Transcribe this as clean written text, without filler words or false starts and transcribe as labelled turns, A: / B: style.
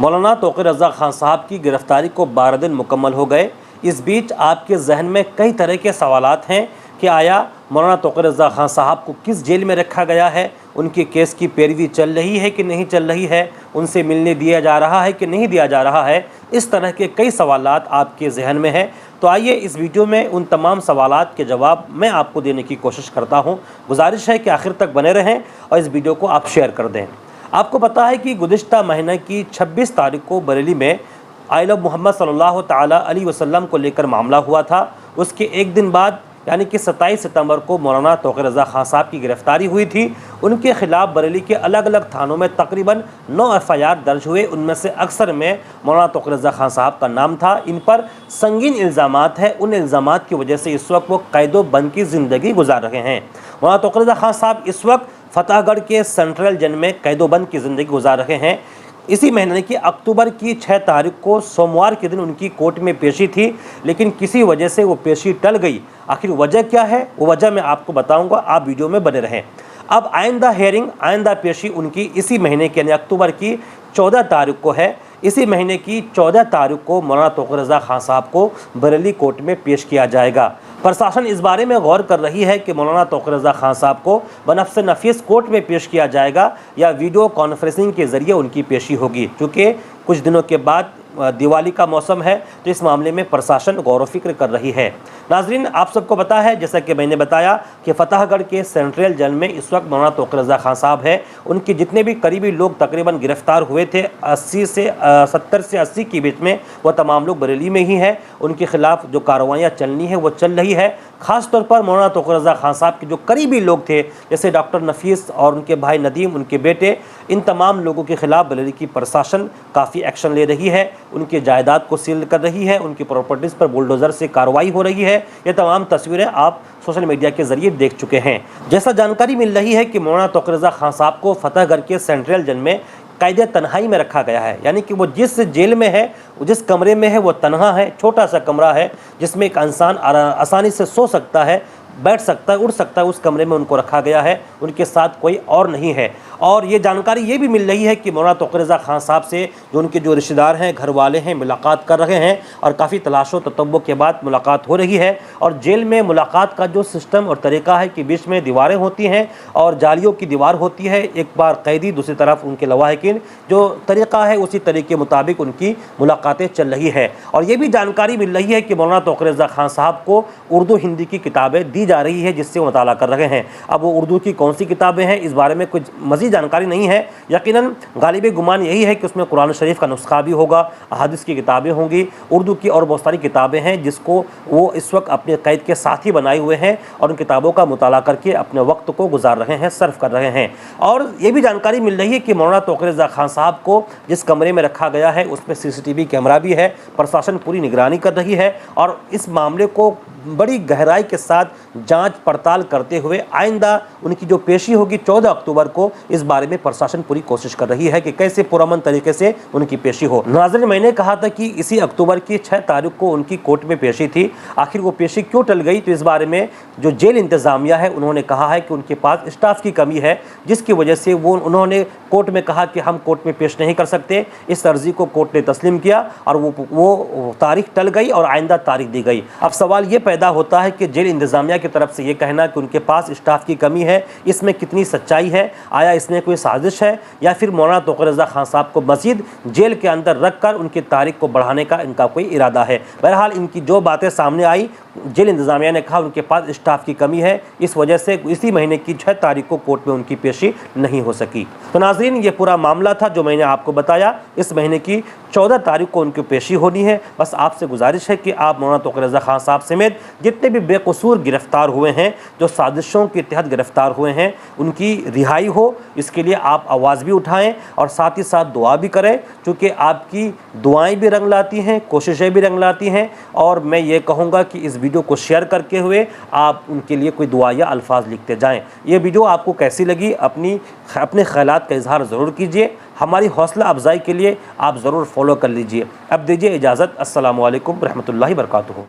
A: मौलाना तौक़ीर रज़ा ख़ान साहब की गिरफ़्तारी को 12 दिन मुकम्मल हो गए। इस बीच आपके जहन में कई तरह के सवालात हैं कि आया मौलाना तौक़ीर रज़ा ख़ान साहब को किस जेल में रखा गया है, उनके केस की पैरवी चल रही है कि नहीं चल रही है, उनसे मिलने दिया जा रहा है कि नहीं दिया जा रहा है। इस तरह के कई सवालात आपके जहन में हैं। तो आइए इस वीडियो में उन तमाम सवालात के जवाब मैं आपको देने की कोशिश करता हूँ। गुजारिश है कि आखिर तक बने रहें और इस वीडियो को आप शेयर कर दें। आपको पता है कि गुज़िश्ता महीने की 26 तारीख को बरेली में आइल मोहम्मद सल्लल्लाहु ताला अलैहि वसल्लम को लेकर मामला हुआ था। उसके एक दिन बाद यानी कि 27 सितंबर को मौलाना तौक़ीर रज़ा ख़ान साहब की गिरफ़्तारी हुई थी। उनके ख़िलाफ़ बरेली के अलग अलग थानों में तकरीबन 9 FIR दर्ज हुए। उनमें से अक्सर में मौलाना तौक़ीर रज़ा ख़ान साहब का नाम था। इन पर संगीन इल्ज़ामात हैं। उन इल्ज़ामात की वजह से इस वक्त वो कैदो बंद की ज़िंदगी गुजार रहे हैं। मौलाना तौक़ीर रज़ा ख़ान साहब इस वक्त फतेहगढ़ के सेंट्रल जेल में कैदोबंद की ज़िंदगी गुजार रहे हैं। इसी महीने की अक्टूबर की 6 तारीख को सोमवार के दिन उनकी कोर्ट में पेशी थी, लेकिन किसी वजह से वो पेशी टल गई। आखिर वजह क्या है, वो वजह मैं आपको बताऊंगा, आप वीडियो में बने रहें। अब आइंदा हेयरिंग, आइंदा पेशी उनकी इसी महीने के यानी अक्टूबर की 14 तारीख को है। इसी महीने की 14 तारीख को मौलाना तौक़ीर रज़ा ख़ान साहब को बरेली कोर्ट में पेश किया जाएगा। प्रशासन इस बारे में गौर कर रही है कि मौलाना तौक़ीर रज़ा ख़ान साहब को बनफ़्स नफ़ीस कोर्ट में पेश किया जाएगा या वीडियो कॉन्फ्रेंसिंग के ज़रिए उनकी पेशी होगी। क्योंकि कुछ दिनों के बाद दिवाली का मौसम है, तो इस मामले में प्रशासन गौर व फिक्र कर रही है। नाज़रीन, आप सबको पता है, जैसा कि मैंने बताया, कि फतेहगढ़ के सेंट्रल जेल में इस वक्त मौलाना तौक़ीर रज़ा ख़ान साहब है। उनके जितने भी करीबी लोग तकरीबन गिरफ़्तार हुए थे 70 से 80 के बीच में, वह तमाम लोग बरेली में ही हैं। उनके ख़िलाफ़ जो कार्रवाइयाँ चलनी है वो चल रही है। ख़ास तौर पर मौलाना तौक़ीर रज़ा ख़ान साहब के जो करीबी लोग थे, जैसे डॉक्टर नफ़ीस और उनके भाई नदीम, उनके बेटे, इन तमाम लोगों के ख़िलाफ़ बरेली की प्रशासन काफ़ी एक्शन ले रही है। उनके जायदाद को सील कर रही है, उनकी प्रॉपर्टीज़ पर बुलडोज़र से कार्रवाई हो रही है। ये तमाम तस्वीरें आप सोशल मीडिया के ज़रिए देख चुके हैं। जैसा जानकारी मिल रही है कि मौलाना तौक़ीर रज़ा ख़ान साहब को फतेहगढ़ के सेंट्रल जेल में कैद तन्हाई में रखा गया है। यानी कि वो जिस जेल में है, जिस कमरे में है, वो तन्हा है, छोटा सा कमरा है जिसमें एक इंसान आसानी से सो सकता है, बैठ सकता है, उड़ सकता है। उस कमरे में उनको रखा गया है, उनके साथ कोई और नहीं है। और ये जानकारी ये भी मिल रही है कि मौलाना तौक़ीर रज़ा ख़ान साहब से जो उनके जो रिश्तेदार हैं, घर वाले हैं, मुलाकात कर रहे हैं और काफ़ी तलाशो ततब्बो के बाद मुलाकात हो रही है। और जेल में मुलाकात का जो सिस्टम और तरीक़ा है कि बीच में दीवारें होती हैं और जालियों की दीवार होती है, एक बार कैदी, दूसरी तरफ उनके लवाहिकीन, जो तरीक़ा है उसी तरीके के मुताबिक उनकी मुलाकातें चल रही है। और ये भी जानकारी मिल रही है कि मौलाना तौक़ीर रज़ा ख़ान साहब को उर्दू हिंदी की किताबें दी जा रही है, जिससे वो मुताला कर रहे हैं। अब वो उर्दू की कौन सी किताबें हैं, इस बारे में कुछ मज़ीद जानकारी नहीं है। यकीनन गालिब गुमान यही है कि उसमें कुरान शरीफ का नुस्खा भी होगा, अहादीस की किताबें होंगी, उर्दू की और बहुत सारी किताबें हैं जिसको वो इस वक्त अपने कैद के साथ ही बनाए हुए हैं और उन किताबों का मुताला करके अपने वक्त को गुजार रहे हैं, सर्व कर रहे हैं। और ये भी जानकारी मिल रही है कि मौलाना तौक़ीर रज़ा ख़ान साहब को जिस कमरे में रखा गया है उसमें CCTV कैमरा भी है। प्रशासन पूरी निगरानी कर रही है और इस मामले को बड़ी गहराई के साथ जांच पड़ताल करते हुए आइंदा उनकी जो पेशी होगी 14 अक्टूबर को, इस बारे में प्रशासन पूरी कोशिश कर रही है कि कैसे पुरअमन तरीके से उनकी पेशी हो। नाज़रीन, मैंने कहा था कि इसी अक्टूबर की 6 तारीख को उनकी कोर्ट में पेशी थी। आखिर वो पेशी क्यों टल गई, तो इस बारे में जो जेल इंतज़ामिया है उन्होंने कहा है कि उनके पास स्टाफ की कमी है, जिसकी वजह से उन्होंने कोर्ट में कहा कि हम कोर्ट में पेश नहीं कर सकते। इस अर्ज़ी को कोर्ट ने तस्लीम किया और वो तारीख टल गई और आइंदा तारीख दी गई। अब सवाल ये पैदा होता है कि जेल इंतज़ामिया की तरफ से ये कहना कि उनके पास स्टाफ की कमी है, इसमें कितनी सच्चाई है? आया इसमें कोई साजिश है या फिर मौलाना तौक़ीर रज़ा ख़ान साहब को मज़ीद जेल के अंदर रख कर उनकी तारीख को बढ़ाने का इनका कोई इरादा है? बहरहाल इनकी जो बातें सामने आई, जेल इंतज़ामिया ने कहा उनके पास स्टाफ की कमी है, इस वजह से इसी महीने की 6 तारीख को कोर्ट में उनकी पेशी नहीं हो सकी। तो नाज़रीन, ये पूरा मामला था जो मैंने आपको बताया। इस महीने की 14 तारीख को उनकी पेशी होनी है। बस आपसे गुजारिश है कि आप मौलाना तौक़ीर रज़ा ख़ान साहब समेत जितने भी बेकसूर गिरफ़्तार हुए हैं, जो साजिशों के तहत गिरफ़्तार हुए हैं, उनकी रिहाई हो, इसके लिए आप आवाज़ भी उठाएं और साथ ही साथ दुआ भी करें, क्योंकि आपकी दुआएं भी रंग लाती हैं, कोशिशें भी रंग लाती हैं। और मैं ये कहूँगा कि इस वीडियो को शेयर करके हुए आप उनके लिए कोई दुआ या अल्फाज लिखते जाएँ। ये वीडियो आपको कैसी लगी, अपने ख़यालात का इजहार ज़रूर कीजिए। हमारी हौसला अफजाई के लिए आप ज़रूर फॉलो कर लीजिए। अब दीजिए इजाज़त। अस्सलामु अलैकुम रहमतुल्लाहि बरकातुहू।